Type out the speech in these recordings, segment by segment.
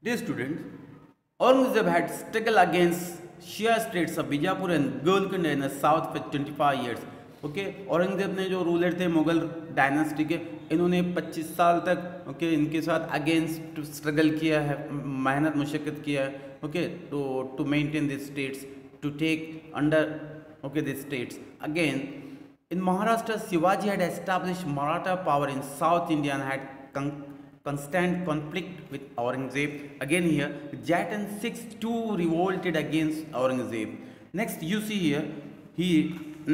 Dear students, Aurangzeb had struggled against Shia states of Bijapur and Golconda in the south for 25 years. Okay Aurangzeb ने जो ruler थे Mughal dynasty के, इन्होंने 25 साल तक इनके साथ अगेंस्ट स्ट्रगल किया है, मेहनत मुशक्क़त किया है to maintain this states, to take under this states again. In Maharashtra, Shivaji had established Maratha power in South India and had constant conflict with Aurangzeb. Again here, Jatan Sikhs too revolted against Aurangzeb. Next, you see here,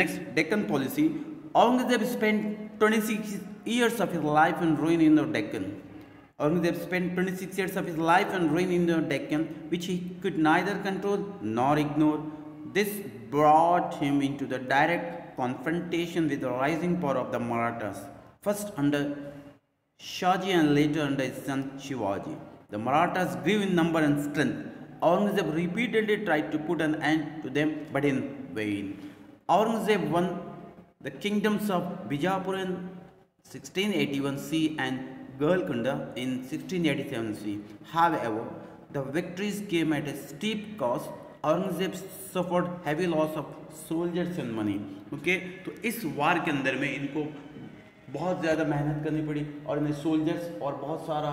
next Deccan policy. Aurangzeb spent 26 years of his life in ruin in the Deccan. Aurangzeb spent 26 years of his life in ruin in the Deccan, which he could neither control nor ignore. This brought him into the direct confrontation with the rising power of the Marathas, first under Shahaji and later under his son Shivaji. The Marathas grew in number and strength. Aurangzeb repeatedly tried to put an end to them, but in vain. Aurangzeb won the kingdoms of Bijapur in 1681 C and Golconda in 1687 C. However, the victories came at a steep cost. Aurangzeb suffered heavy loss of soldiers and money. तो इस वार के अंदर में इनको बहुत ज़्यादा मेहनत करनी पड़ी और इन्हें सोल्जर्स और बहुत सारा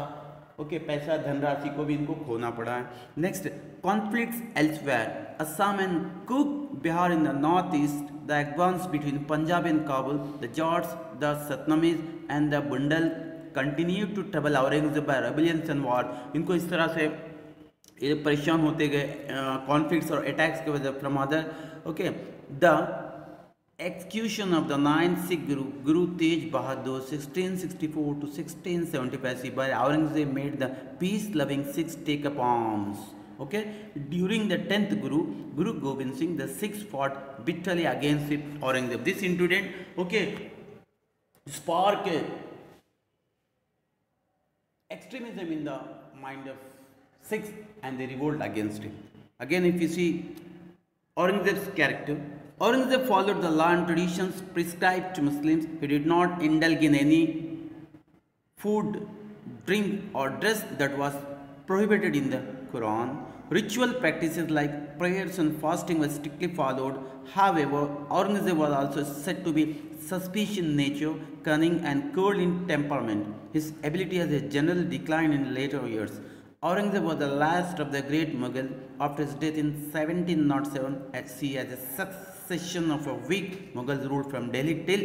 पैसा धनराशि को भी इनको खोना पड़ा है. Next, conflicts elsewhere. Assam and Cooch Behar in the north east, the advance between Punjab and Kabul, the Jats, the Satnamis and the Bundelas continue to trouble Aurangzeb by rebellions and war. इनको इस तरह से ये परेशान होते गए कॉन्फ्लिक्ट्स और अटैक्स की वजह from other. The execution of the 9th Sikh Guru Tej Bahadur 1664 to 1675 C by Aurangzeb made the peace-loving Sikhs take up arms. During the 10th Guru Gobind Singh, the Sikhs fought bitterly against Aurangzeb. This incident sparked extremism in the mind of Sikhs and they revolt against him. Again, if you see Aurangzeb's character, Aurangzeb followed the law and traditions prescribed to Muslims. He did not indulge in any food, drink or dress that was prohibited in the Quran. Ritual practices like prayers and fasting were strictly followed. However, Aurangzeb was also said to be suspicious in nature, cunning and cold in temperament. His ability has a general decline in later years. Aurangzeb was the last of the great Mughal. After his death in 1707 at sea as a succession of a weak Mughals ruled from Delhi till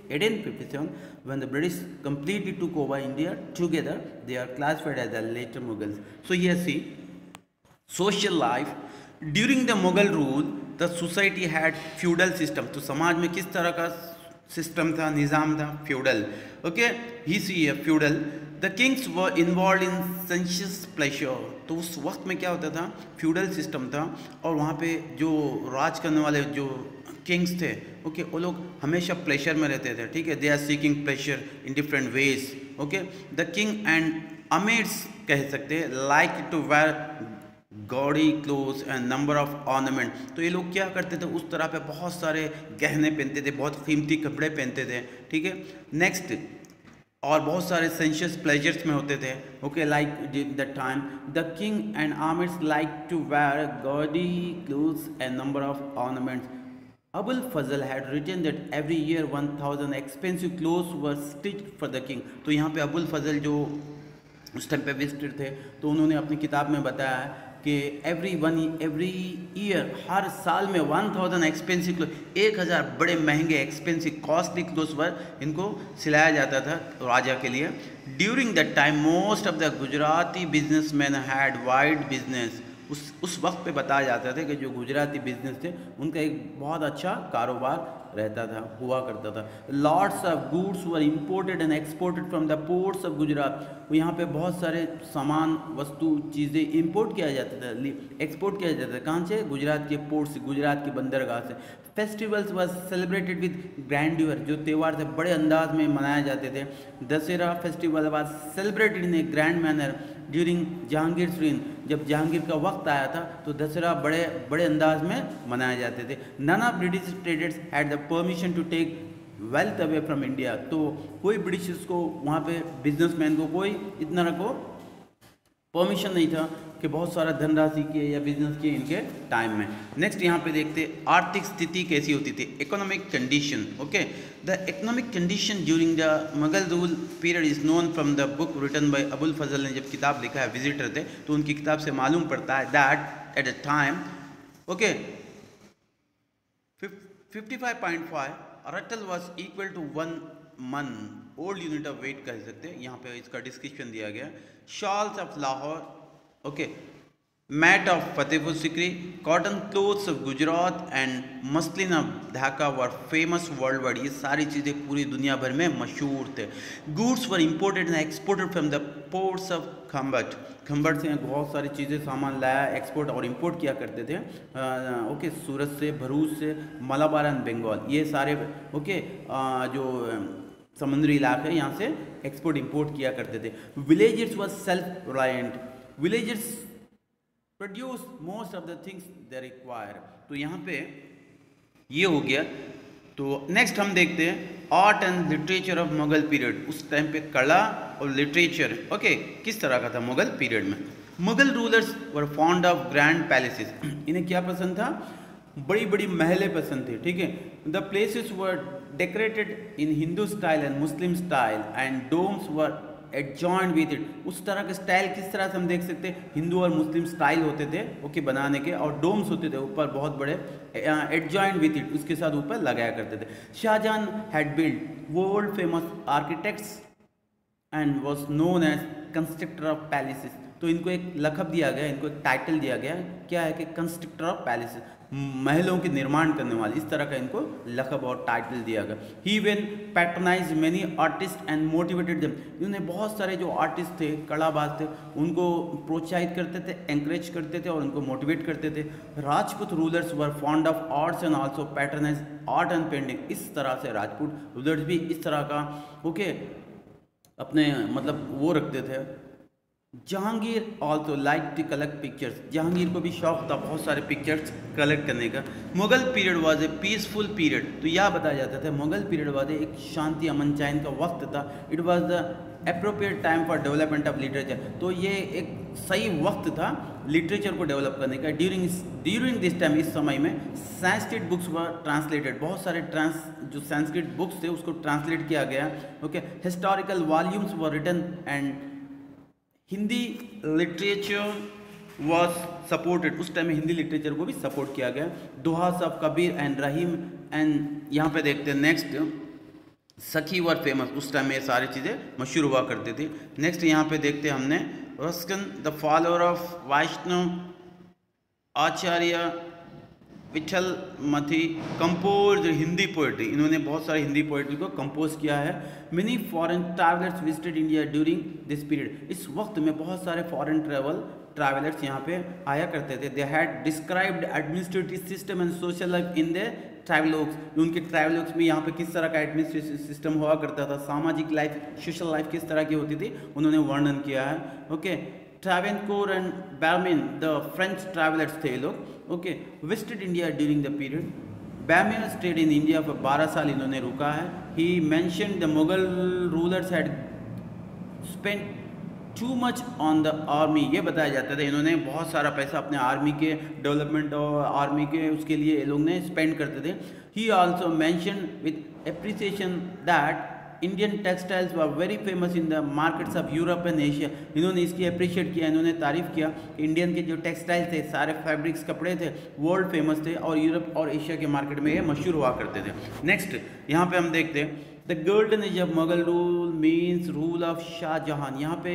1857, when the British completely took over India. Together, they are classified as the later Mughals. So here see, social life during the Mughal rule, the society had feudal system. तो समाज में किस तरह का system था, निज़ाम था, feudal. He see feudal. The kings were involve in sensuous pleasure. तो उस वक्त में क्या होता था, फ्यूडल सिस्टम था और वहाँ पे जो राज करने वाले जो किंग्स थे वो लोग हमेशा प्लेजर में रहते थे. They are seeking pleasure in different ways. The king and amirs कह सकते हैं like to wear gaudy cloth and number of ornament. तो ये लोग क्या करते थे, उस तरह पे बहुत सारे गहने पहनते थे, बहुत कीमती कपड़े पहनते थे. नेक्स्ट, और बहुत सारे सेंशियस प्लेजर्स में होते थे. Like the time the king and amirs like to wear gaudy clothes and number of ornaments. Abul Fazl had written that every year 1000 expensive clothes were stitched for the king. तो यहाँ पे अबुल फजल जो उस time पे visitor थे, तो उन्होंने अपनी किताब में बताया कि एवरी ईयर हर साल में 1000 एक्सपेंसिव क्लोथ, 1000 बड़े महंगे एक्सपेंसिव कॉस्टली क्लोथ्स पर इनको सिलाया जाता था राजा के लिए. During that time most of the Gujarati businessman had wide business. उस वक्त पे बताया जाता था कि जो गुजराती बिजनेस थे उनका एक बहुत अच्छा कारोबार रहता था, हुआ करता था. Lots of goods were imported and exported from the ports of Gujarat. यहाँ पे बहुत सारे सामान, वस्तु, चीज़ें इंपोर्ट किया जाता था, एक्सपोर्ट किया जाता था. कहाँ से? गुजरात के पोर्ट से, गुजरात की बंदरगाह से. Festivals was celebrated with grandeur. जो त्यौहार थे बड़े अंदाज में मनाए जाते थे. Dussehra festival was celebrated in a grand manner during Jahangir reign. जब जहांगीर का वक्त आया था तो दशहरा बड़े अंदाज में मनाए जाते थे. None of British traders had the permission to take wealth away from India. तो कोई ब्रिटिश को वहाँ पे बिजनेसमैन को कोई इतना को परमिशन नहीं था कि बहुत सारा धनराशि किए या बिजनेस किए इनके टाइम में। नेक्स्ट यहाँ पे देखते आर्थिक स्थिति कैसी होती थी, economic condition. Okay, the economic condition during the Mughal rule period is known from the book written by Abul Fazl ने जब किताब लिखा है विजिटर थे, तो उनकी किताब से मालूम पड़ता है that at the time, okay, 55.5 रटल वॉज इक्वल टू 1 मन, ओल्ड यूनिट ऑफ वेट कह सकते हैं। यहाँ पे इसका डिस्क्रिप्शन दिया गया। Shawls of Lahore, okay, mat of Fatehpur Sikri, cotton clothes of Gujarat and muslin of Dhaka were famous world wide. ये सारी चीज़ें पूरी दुनिया भर में मशहूर थे। Goods were imported and exported from the ports of Khambat. Khambat से बहुत सारी चीज़ें सामान लाया, एक्सपोर्ट और इंपोर्ट किया करते थे। ओके, सूरत से, भरूच से, मलाबार एंड बंगाल, ये सारे ओके जो समुद्री इलाके यहाँ से एक्सपोर्ट इंपोर्ट किया करते थे। Villagers were self reliant, villagers produce most of the things they require. तो यहाँ पे ये हो गया। तो नेक्स्ट हम देखते हैं art and literature of Mughal period. उस टाइम पे कला और लिटरेचर ओके किस तरह का था मुगल पीरियड में। Mughal rulers were fond of grand palaces. इन्हें क्या पसंद था, बड़ी बड़ी महलें पसंद थी, ठीक है। The places were decorated in Hindu style and Muslim style and domes were adjoined with it. उस तरह के स्टाइल किस तरह से हम देख सकते हैं, हिंदू और मुस्लिम स्टाइल होते थे ओके बनाने के, और डोम्स होते थे ऊपर बहुत बड़े, एडजॉइंड विद इट उसके साथ ऊपर लगाया करते थे। Shahjahan had build world famous architects and was known as constructor of palaces. तो इनको एक लक़ब दिया गया, इनको एक टाइटल दिया गया, क्या है कि कंस्ट्रक्टर ऑफ पैलेसेस, महलों के निर्माण करने वाले, इस तरह का इनको लक़ब और टाइटल दिया गया। He when patronize many artist and motivated them. इन्होंने बहुत सारे जो आर्टिस्ट थे, कलाबाज थे, उनको प्रोत्साहित करते थे, एंकरेज करते थे और उनको मोटिवेट करते थे। Rajput rulers were fond of arts and also patronize art and painting. इस तरह से राजपूत रूलर्स भी इस तरह का ओके अपने मतलब वो रखते थे। Jahangir also like to collect pictures. Jahangir को भी शौक था बहुत सारे पिक्चर्स कलेक्ट करने का। Mughal period was a peaceful period. तो यह बताया जाता था मुगल पीरियड वाज एक शांति अमन चैन का वक्त था। It was the appropriate time for development of literature. तो ये एक सही वक्त था लिटरेचर को डेवलप करने का। ड्यूरिंग दिस टाइम, इस समय में संस्कृत बुक्स वर ट्रांसलेटेड। बहुत सारे जो संस्कृत बुक्स थे उसको ट्रांसलेट किया गया। Okay, historical volumes were written and Hindi literature was supported. उस टाइम में हिंदी लिटरेचर को भी सपोर्ट किया गया। दोहास ऑफ कबीर एंड रहीम एंड यहाँ पे देखते हैं नेक्स्ट सखी वर फेमस। उस टाइम में ये सारी चीज़ें मशहूर हुआ करती थी। नेक्स्ट यहाँ पे देखते हैं हमने Raskhan the follower of Vaishnav Acharya Vitthalnath compose Hindi poetry. इन्होंने बहुत सारे हिंदी पोइट्री को कंपोज किया है। Many foreign travellers visited India during this period. इस वक्त में बहुत सारे फॉरेन ट्रैवलर्स यहाँ पे आया करते थे। They had described administrative system and social life in the travelogues. उनके ट्रैवलॉग्स में यहाँ पे किस तरह का एडमिनिस्ट्रेटिव सिस्टम हुआ करता था, सामाजिक लाइफ, सोशल लाइफ किस तरह की होती थी, उन्होंने वर्णन किया है। Okay, Tavernier and Bernier the French travellers थे ये लोग। Okay, visited India during the period. Bernier stayed in India पर 12 साल इन्होंने रुका है। He mention the Mughal rulers had spend too much on the army. ये बताया जाता था इन्होंने बहुत सारा पैसा अपने आर्मी के डेवलपमेंट और आर्मी के उसके लिए ये लोग ने स्पेंड करते थे। ही also mention with appreciation that Indian textiles were very famous in the markets of Europe and Asia. इन्होंने इसकी अप्रिशिएट किया, इन्होंने तारीफ़ किया कि इंडियन के जो टेक्सटाइल थे, सारे फैब्रिक्स कपड़े थे, वर्ल्ड फेमस थे और यूरोप और एशिया के मार्केट में ये मशहूर हुआ करते थे। नेक्स्ट यहाँ पे हम देखते हैं the golden age of Mughal rule means rule of Shahjahan. यहाँ पे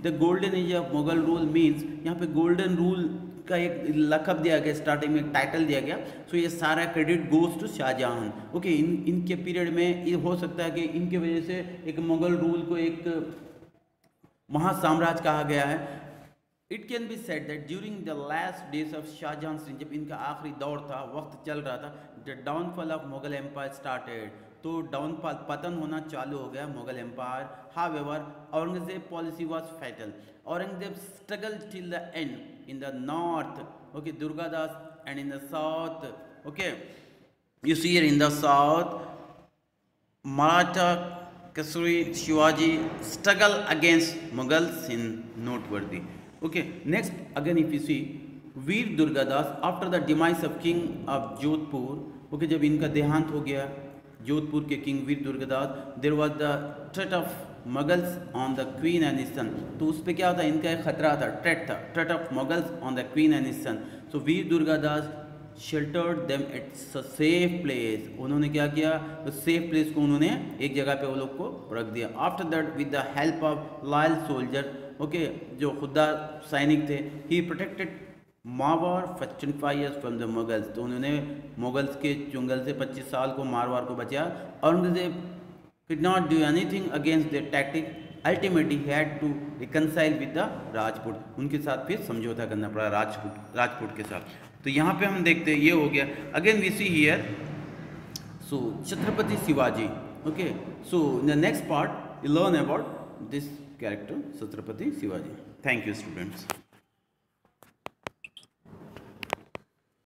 the golden age of Mughal rule means, यहाँ पे गोल्डन रूल का एक लक़ब दिया गया, स्टार्टिंग में एक टाइटल दिया गया। सो ये सारा credit goes to Shahjahan. Okay, इनके पीरियड में ये हो सकता है कि इनके वजह से एक मुगल रूल को एक महासाम्राज्य कहा गया है। It can be said that during the last days of Shahjahan, जब इनका आखिरी दौर था, वक्त चल रहा था, the downfall of Mughal empire started. तो डाउनफॉल, पतन होना चालू हो गया Mughal empire. However Aurangzeb policy was fatal. Aurangzeb struggle till the end in the north, okay, Durgadas, and in the south, okay, you see here in the south Maratha Kasuri Shivaji struggle against Mughals in noteworthy. Okay, next again if you see Veer Durgadas after the demise of king of Jodhpur, okay, जब इनका देहांत हो गया जोधपुर के king Veer Durgadas, there was the threat of Mughals on the queen and his son, तो उस पर क्या होता है, इनका एक खतरा था, threat of Mughals on the queen and his sun. So Veer Durgadas sheltered them at a safe place, उन्होंने क्या किया, उस सेफ प्लेस को उन्होंने एक जगह पे वो लोग को रख दिया। After that with the help of loyal soldier, okay, जो खुददार सैनिक थे, he protected Marwar for 25 years from the Mughals, तो उन्होंने मुगल्स के चुंगल से 25 साल को मारवाड़ को बचाया। Aurangzeb could not do anything against their tactic, ultimately he had to reconcile with the Rajput, उनके साथ फिर समझौता करना पड़ा राजपूत के साथ। तो यहाँ पे हम देखते हैं ये हो गया। Again we see here so Chhatrapati Shivaji, okay, so in the next part you learn about this character Chhatrapati Shivaji. Thank you students.